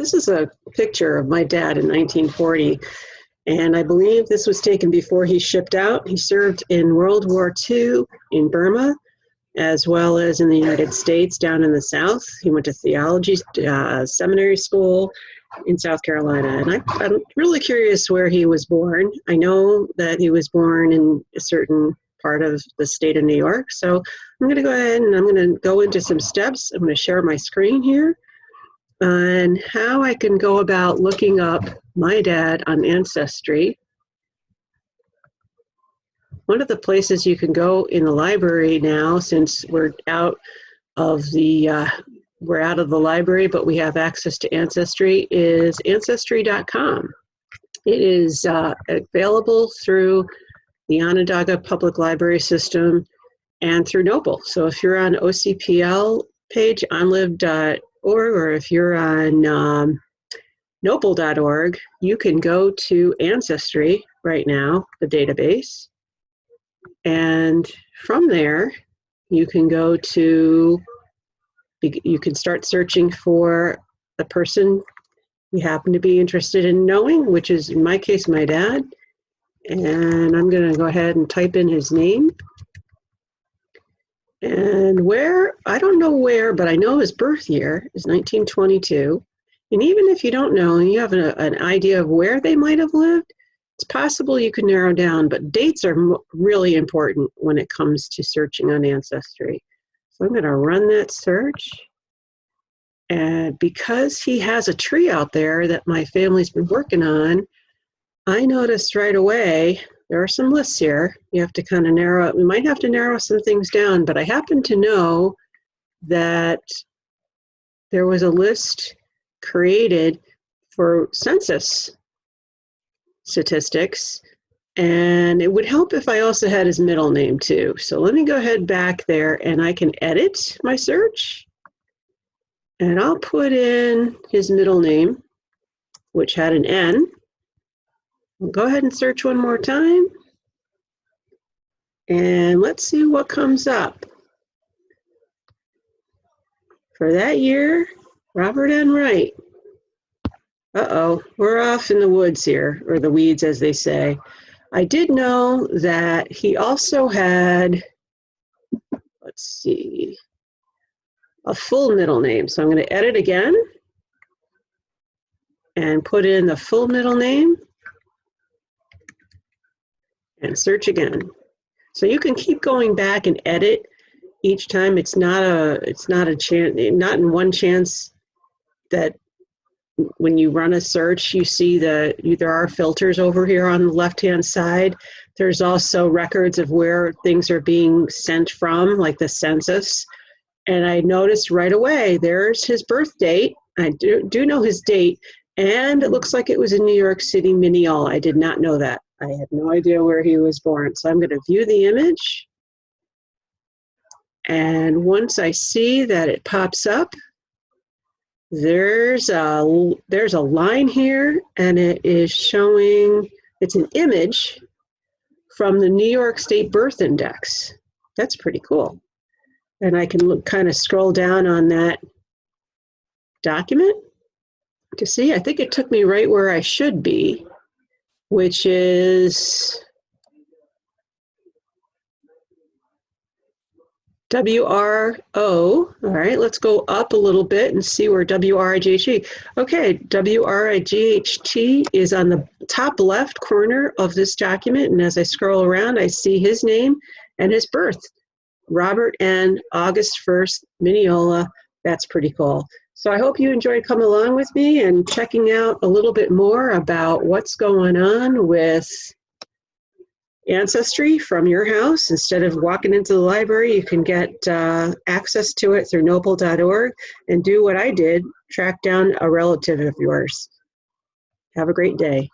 This is a picture of my dad in 1940, and I believe this was taken before he shipped out. He served in World War II in Burma, as well as in the United States down in the South. He went to theology seminary school in South Carolina, and I'm really curious where he was born. I know that he was born in a certain part of the state of New York, so I'm going to go ahead and I'm going to go into some steps. I'm going to share my screen here and how I can go about looking up my dad on Ancestry. One of the places you can go in the library now, since we're out of the library, but we have access to Ancestry, is Ancestry.com. It is available through the Onondaga Public Library System and through Noble. So if you're on OCPL page, onlive.org, or if you're on noble.org, you can go to Ancestry right now, the database, and from there you can go to, you can start searching for the person you happen to be interested in knowing, which is in my case my dad, and I'm going to go ahead and type in his name. And where, I don't know where, but I know his birth year is 1922. And even if you don't know and you have an idea of where they might have lived, it's possible you can narrow down, but dates are really important when it comes to searching on Ancestry. So I'm going to run that search. And because he has a tree out there that my family's been working on, I noticed right away there are some lists here. You have to kind of narrow it. We might have to narrow some things down, but I happen to know that there was a list created for census statistics, and it would help if I also had his middle name too. So let me go ahead back there and I can edit my search, and I'll put in his middle name, which had an N. I'll go ahead and search one more time, and let's see what comes up. For that year, Robert N. Wright. Uh-oh, we're off in the woods here, or the weeds as they say. I did know that he also had, let's see, a full middle name. So I'm going to edit again and put in the full middle name and search again. So you can keep going back and edit each time. It's not a chance, not in one chance that when you run a search, you see there are filters over here on the left-hand side. There's also records of where things are being sent from, like the census. And I noticed right away, there's his birth date. I do know his date, and it looks like it was in New York City, Mineola. I did not know that. I had no idea where he was born. So I'm going to view the image. And once I see that it pops up, there's a line here, and it is showing, it's an image from the New York State Birth Index. That's pretty cool. And I can kind of scroll down on that document to see. I think it took me right where I should be, which is WRO. All right, let's go up a little bit and see where WRIGHT. Okay, WRIGHT is on the top left corner of this document, and as I scroll around, I see his name and his birth. Robert N. August 1st, Mineola. That's pretty cool. So I hope you enjoyed coming along with me and checking out a little bit more about what's going on with Ancestry from your house. Instead of walking into the library, you can get access to it through noble.org and do what I did, track down a relative of yours. Have a great day.